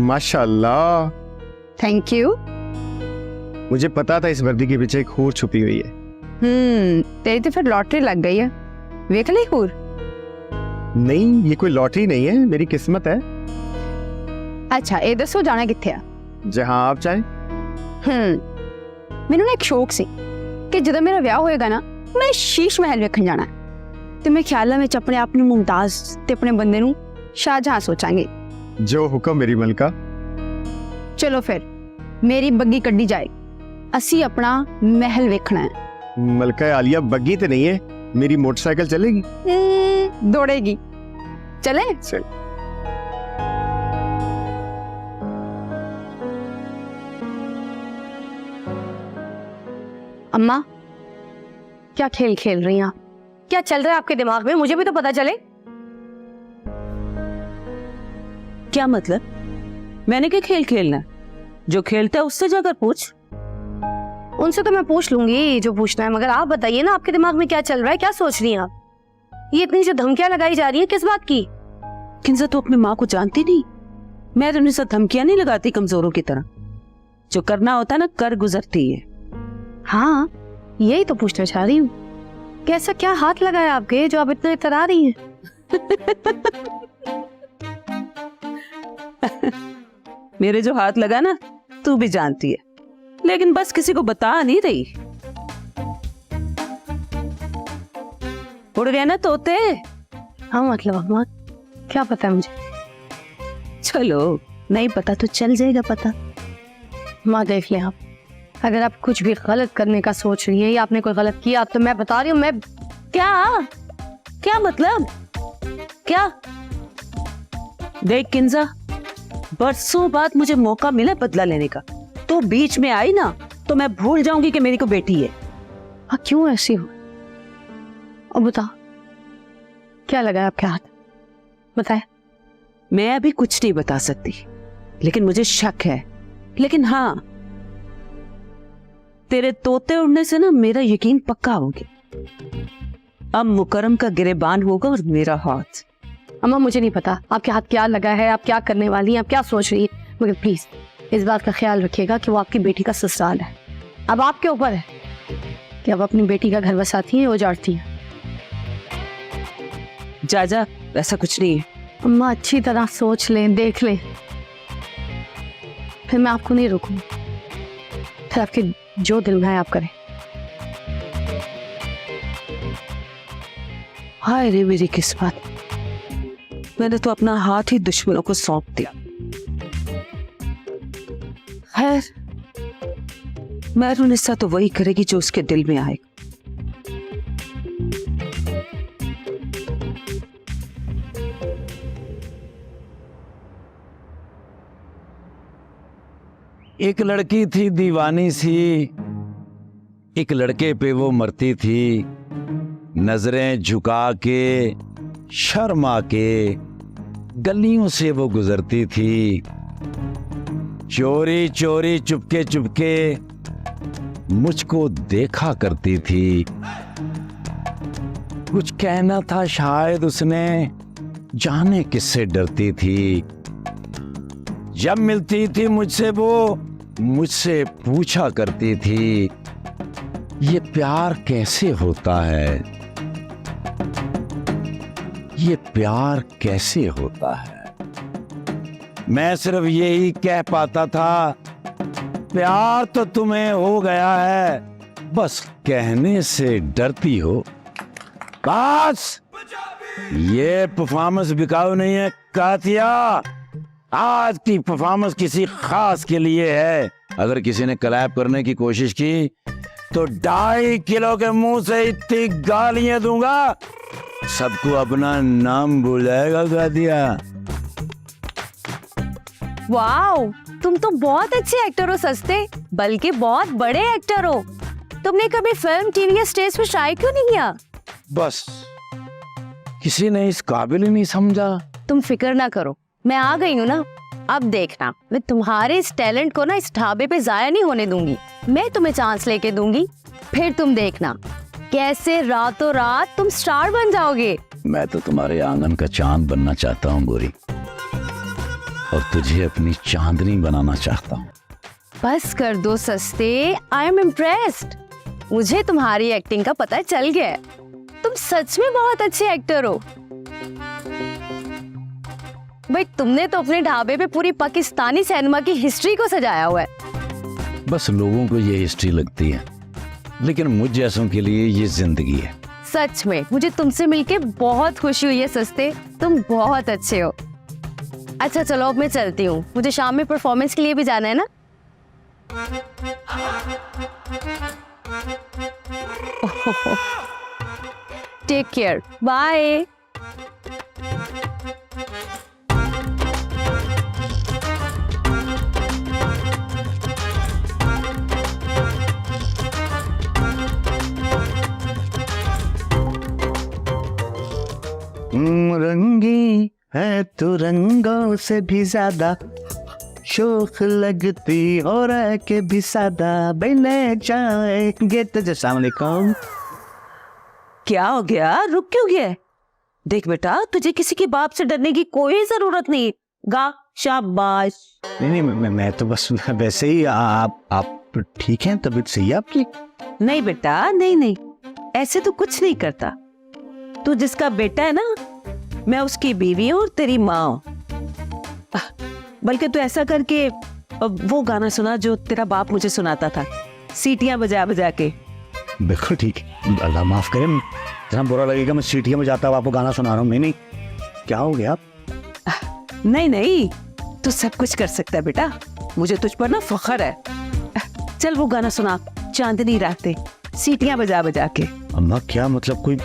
माशाल्लाह। Thank you. मुझे पता था इस वर्दी के पीछे एक हूर छुपी हुई है। तेरी तो फिर लॉटरी लग गई है। वेख ली हूर? नहीं, ये कोई लॉटरी नहीं है, मेरी किस्मत है। अच्छा ये दसो जाना किथे आ? जहां आप चाहें। मैनू ना एक शौक सी कि जदों मेरा ब्याह होएगा ना, मैं शीश महल वेखण जाना है। ते मैं ख्यालां विच अपने आप नूं मुमताज ते अपने बंदे नूं शाहजहां सोचांगी। जो हुक्म मेरी मलका। चलो फिर मेरी बग्गी कड्डी जाए, असी अपना महल वेखना है। मलका आलिया, बग्गी तो नहीं है, मेरी मोटरसाइकिल चलेगी? दौड़ेगी। चले? चल। अम्मा क्या खेल खेल रही हैं आप? क्या चल रहा है आपके दिमाग में? मुझे भी तो पता चले। क्या मतलब? मैंने क्या खेल खेलना है? जो खेलता है उससे जाकर पूछ। उनसे तो मैं पूछ लूंगी जो पूछना है, मगर आप बताइए ना, आपके दिमाग में क्या चल रहा है? क्या सोच रही हैं आप? ये इतनी जो धमकियां लगाई जा रही है, किस बात की? किंजा तो अपनी माँ को जानती नहीं। मैं तो उन्हें साथ धमकियां नहीं लगाती कमजोरों की तरह। जो करना होता है ना, कर गुजरती है। हाँ यही तो पूछना चाह रही हूँ, कैसा क्या हाथ लगाया आपके जो आप इतना इतरा रही हैं? मेरे जो हाथ लगा ना, तू भी जानती है, लेकिन बस किसी को बता नहीं रही। उड़ गए ना तोते। हाँ मतलब अम्मा क्या पता है मुझे? चलो नहीं पता तो चल जाएगा पता। माँ देख ले, आप अगर आप कुछ भी गलत करने का सोच रही है या आपने कोई गलत किया तो मैं बता रही हूँ, मैं क्या मतलब? क्या? देख किंजा, बरसों बाद मुझे मौका मिला बदला लेने का, तो बीच में आई ना तो मैं भूल जाऊंगी कि मेरी को बेटी है। हाँ क्यों ऐसी हो? और बता क्या लगा है आपके हाथ? बताए। मैं अभी कुछ नहीं बता सकती, लेकिन मुझे शक है। लेकिन हाँ, तेरे तोते उड़ने से ना मेरा यकीन पक्का हो गया। अब मुकरम का गिरेबान होगा और मेरा हाथ। अम्मा मुझे नहीं पता आपके हाथ क्या लगा है, आप क्या करने वाली हैं, आप क्या सोच रही हैं, मगर प्लीज इस बात का ख्याल रखिएगा कि वो आपकी बेटी का ससुराल है। अब आपके ऊपर है कि अब अपनी बेटी का घर बसाती हैं या उजाड़ती हैं। जा ऐसा कुछ नहीं है। अम्मा अच्छी तरह सोच लें, देख लें, फिर मैं आपको नहीं रोकूंगी। फिर आपके जो दिल में है आप करें। हाय रे मेरी किस्मत, मैंने तो अपना हाथ ही दुश्मनों को सौंप दिया। खैर, मैरून हिस्सा तो वही करेगी जो उसके दिल में आएगा। एक लड़की थी दीवानी सी, एक लड़के पे वो मरती थी। नजरें झुका के, शर्मा के गलियों से वो गुजरती थी। चोरी चोरी चुपके चुपके मुझको देखा करती थी। कुछ कहना था शायद उसने, जाने किससे डरती थी। जब मिलती थी मुझसे वो मुझसे पूछा करती थी, ये प्यार कैसे होता है, ये प्यार कैसे होता है। मैं सिर्फ यही कह पाता था, प्यार तो तुम्हें हो गया है, बस कहने से डरती हो। बस ये परफॉर्मेंस बिकाऊ नहीं है कातिया। आज की परफॉर्मेंस किसी खास के लिए है। अगर किसी ने क्लैप करने की कोशिश की तो 2.5 किलो के मुंह से इतनी गालियां दूंगा, सबको अपना नाम भूल जाएगा कातिया। वाओ, तुम तो बहुत अच्छे एक्टर हो सस्ते, बल्कि बहुत बड़े एक्टर हो। तुमने कभी फिल्म, टीवी या स्टेज पे ट्राई क्यों नहीं किया? बस किसी ने इस काबिल ही नहीं समझा। तुम फिक्र ना करो, मैं आ गई हूँ ना। अब देखना, मैं तुम्हारे इस टैलेंट को ना इस ढाबे पे जाया नहीं होने दूंगी। मैं तुम्हें चांस लेके दूंगी, फिर तुम देखना कैसे रातों रात तुम स्टार बन जाओगे। मैं तो तुम्हारे आंगन का चांद बनना चाहता हूँ गोरी। और तुझे अपनी चांदनी बनाना चाहता हूँ। बस कर दो सस्ते, आई एम इम्प्रेस्ड। मुझे तुम्हारी एक्टिंग का पता चल गया है। तुम सच में बहुत अच्छे एक्टर हो। भाई तुमने तो अपने ढाबे पे पूरी पाकिस्तानी सिनेमा की हिस्ट्री को सजाया हुआ है। बस लोगों को ये हिस्ट्री लगती है, लेकिन मुझ जैसों के लिए ये जिंदगी है। सच में मुझे तुमसे मिलके बहुत खुशी हुई है सस्ते, तुम बहुत अच्छे हो। अच्छा चलो अब मैं चलती हूँ, मुझे शाम में परफॉर्मेंस के लिए भी जाना है ना। Take care, bye. रंगी है तू रंगों से भी ज्यादा, शोख लगती और के भी सादा, बने जाएंगे तुझे। अस्सलाम वालेकुम। क्या हो गया, रुक क्यों गया? देख बेटा, तुझे किसी के बाप से डरने की कोई जरूरत नहीं। गा, शाबाश। नहीं, मैं तो बस वैसे ही। आप ठीक हैं? तबीयत सही है आपकी? नहीं बेटा, नहीं, ऐसे तो कुछ नहीं करता। तू जिसका बेटा है ना, मैं उसकी बीवी हूँ और तेरी माँ हूँ। बल्कि तू ऐसा करके वो गाना सुना जो तेरा बाप मुझे सुनाता था, सीटियां बजा बजा के। बिल्कुल ठीक। अल्लाह माफ करे, इतना बुरा लगेगा मैं सीटियां में जाता हूँ आपको गाना सुना रहा हूँ। नहीं, क्या हो गया आप? नहीं, तू सब कुछ कर सकता है बेटा, मुझे तुझ पर ना फख्र है। चल वो गाना सुना, चांदनी रातें, सीटियां बजा बजा के। अम्मा क्या मतलब, कोई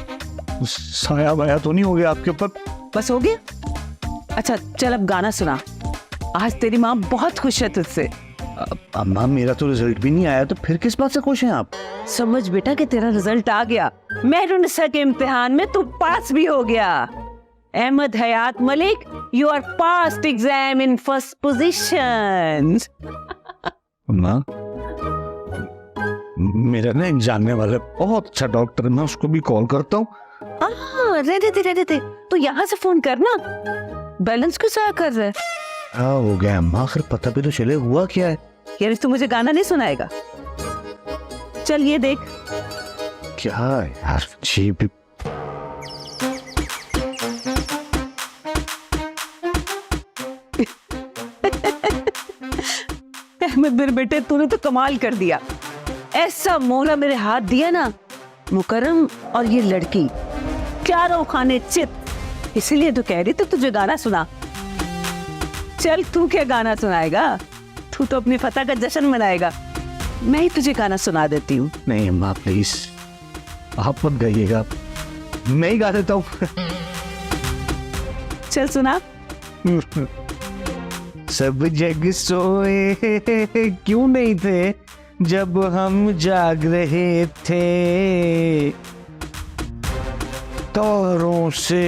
साया वाया तो नहीं हो गया आपके ऊपर? बस हो गया? अच्छा चल अब गाना सुना, आज तेरी माँ बहुत खुश है तुझसे। अम्मा मेरा तो रिजल्ट भी नहीं आया, तो फिर किस बात से खुश हैं आप? समझ बेटा कि तेरा रिजल्ट आ गया, मेहरुनिसा के इम्तिहान में तू पास भी हो गया। Ahmad Hayat Malik, you are passed exam in first position. अम्मा मेरा ना एक जानने वाला बहुत अच्छा डॉक्टर है, मैं उसको भी कॉल करता हूँ। रहने दे, तू यहाँ से फोन करना। बैलेंस क्यों जाया कर रहा है? क्या हो गया अम्मा, आखिर पता भी तो चले हुआ क्या है। यार तू मुझे गाना नहीं सुनाएगा? चल ये देख। क्या यार, जी भी अहमद मेरे बेटे, तूने तो कमाल कर दिया। ऐसा मोहरा मेरे हाथ दिया ना, मुकर्रम और ये लड़की चारों खाने चित। इसीलिए तो कह रही थी तुझे गाना सुना। चल तू क्या गाना सुनाएगा, तू तो अपनी फतह का जश्न मनाएगा, मैं ही तुझे गाना सुना देती हूँ। नहीं अम्मा प्लीज, आप मत गाइएगा, मैं ही गा देता हूँ। चल सुना। सब जग सोए क्यों नहीं थे जब हम जाग रहे थे, तारों से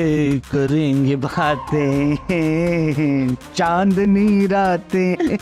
करेंगे बातें, चांदनी रातें।